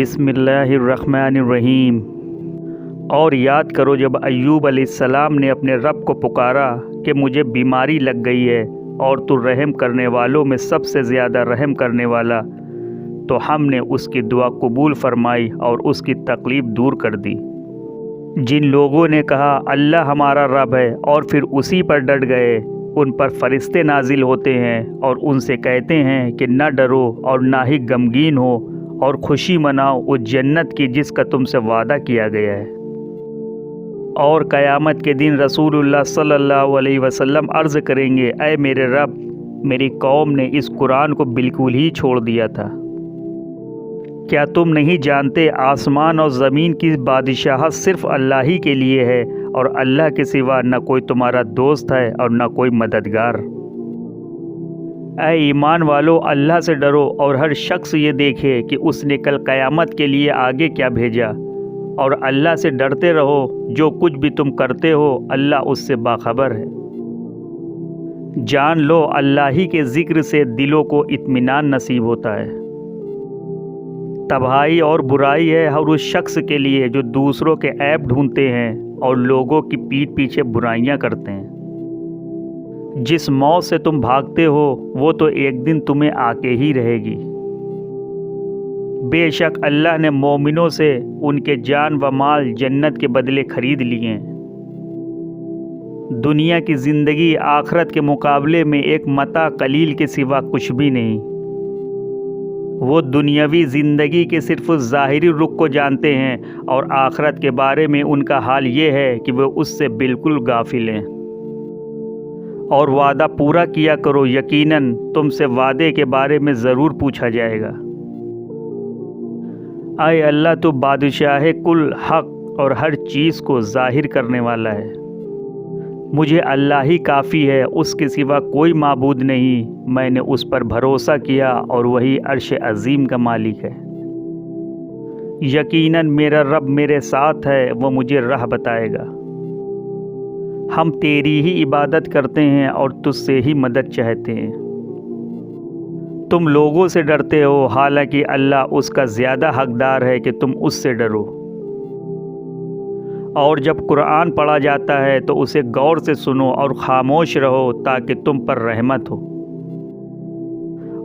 बिस्मिल्लाहिर्रहमानिर्रहीम। और याद करो जब अय्यूब अलैहिस्सलाम ने अपने रब को पुकारा कि मुझे बीमारी लग गई है और तू रहम करने वालों में सबसे ज़्यादा रहम करने वाला, तो हमने उसकी दुआ कबूल फरमाई और उसकी तकलीफ़ दूर कर दी। जिन लोगों ने कहा अल्लाह हमारा रब है और फिर उसी पर डट गए, उन पर फरिश्ते नाजिल होते हैं और उनसे कहते हैं कि न डरो और ना ही गमगीन हो और खुशी मनाओ उस जन्नत की जिसका तुमसे वादा किया गया है। और क़यामत के दिन रसूलुल्लाह सल्लल्लाहु अलैहि वसल्लम अर्ज़ करेंगे, ऐ मेरे रब, मेरी कौम ने इस कुरान को बिल्कुल ही छोड़ दिया था। क्या तुम नहीं जानते आसमान और ज़मीन की बादशाहत सिर्फ़ अल्लाह ही के लिए है और अल्लाह के सिवा न कोई तुम्हारा दोस्त है और न कोई मददगार। ऐ ईमान वालो, अल्लाह से डरो और हर शख्स ये देखे कि उसने कल क़यामत के लिए आगे क्या भेजा, और अल्लाह से डरते रहो। जो कुछ भी तुम करते हो अल्लाह उससे बाखबर है। जान लो अल्लाह ही के ज़िक्र से दिलों को इत्मीनान नसीब होता है। तबाही और बुराई है हर उस शख्स के लिए जो दूसरों के ऐब ढूंढते हैं और लोगों की पीठ पीछे बुराइयां करते हैं। जिस मौत से तुम भागते हो वो तो एक दिन तुम्हें आके ही रहेगी। बेशक अल्लाह ने मोमिनों से उनके जान व माल जन्नत के बदले खरीद लिए हैं। दुनिया की ज़िंदगी आखरत के मुकाबले में एक मता कलील के सिवा कुछ भी नहीं। वो दुनियावी ज़िंदगी के सिर्फ ज़ाहिरी रुख को जानते हैं और आखरत के बारे में उनका हाल ये है कि वो उससे बिल्कुल गाफिल हैं। और वादा पूरा किया करो, यकीनन तुमसे वादे के बारे में ज़रूर पूछा जाएगा। आए अल्लाह तो बादशाह कुल हक़ और हर चीज़ को ज़ाहिर करने वाला है। मुझे अल्लाह ही काफ़ी है, उसके सिवा कोई माबूद नहीं। मैंने उस पर भरोसा किया और वही अर्श अज़ीम का मालिक है। यकीनन मेरा रब मेरे साथ है, वो मुझे राह बताएगा। हम तेरी ही इबादत करते हैं और तुझसे ही मदद चाहते हैं। तुम लोगों से डरते हो, हालांकि अल्लाह उसका ज़्यादा हकदार है कि तुम उससे डरो। और जब कुरान पढ़ा जाता है तो उसे गौर से सुनो और ख़ामोश रहो ताकि तुम पर रहमत हो।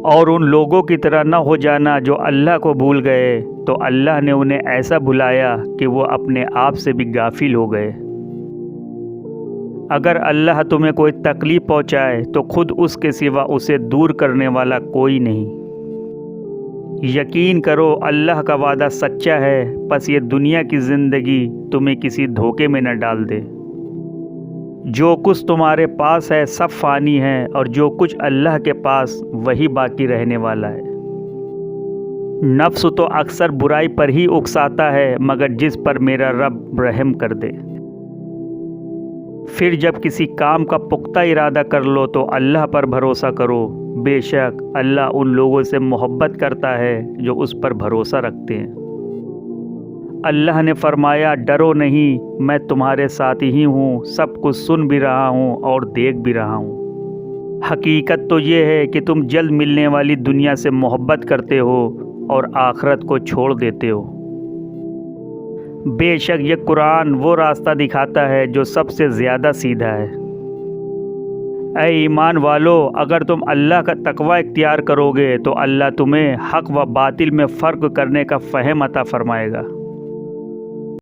और उन लोगों की तरह न हो जाना जो अल्लाह को भूल गए, तो अल्लाह ने उन्हें ऐसा भुलाया कि वो अपने आप से भी गाफिल हो गए। अगर अल्लाह तुम्हें कोई तकलीफ़ पहुँचाए तो खुद उसके सिवा उसे दूर करने वाला कोई नहीं। यकीन करो अल्लाह का वादा सच्चा है, बस ये दुनिया की ज़िंदगी तुम्हें किसी धोखे में न डाल दे। जो कुछ तुम्हारे पास है सब फ़ानी है और जो कुछ अल्लाह के पास वही बाकी रहने वाला है। नफ्स तो अक्सर बुराई पर ही उकसाता है, मगर जिस पर मेरा रब रहम कर दे। फिर जब किसी काम का पुख्ता इरादा कर लो तो अल्लाह पर भरोसा करो। बेशक अल्लाह उन लोगों से मोहब्बत करता है जो उस पर भरोसा रखते हैं। अल्लाह ने फरमाया, डरो नहीं, मैं तुम्हारे साथ ही हूँ, सब कुछ सुन भी रहा हूँ और देख भी रहा हूँ। हकीकत तो ये है कि तुम जल्द मिलने वाली दुनिया से मोहब्बत करते हो और आखरत को छोड़ देते हो। बेशक ये कुरान वो रास्ता दिखाता है जो सबसे ज़्यादा सीधा है। ऐ ईमान वालो, अगर तुम अल्लाह का तकवा इख्तियार करोगे तो अल्लाह तुम्हें हक़ व बातिल में फ़र्क करने का फ़हम अता फ़रमाएगा।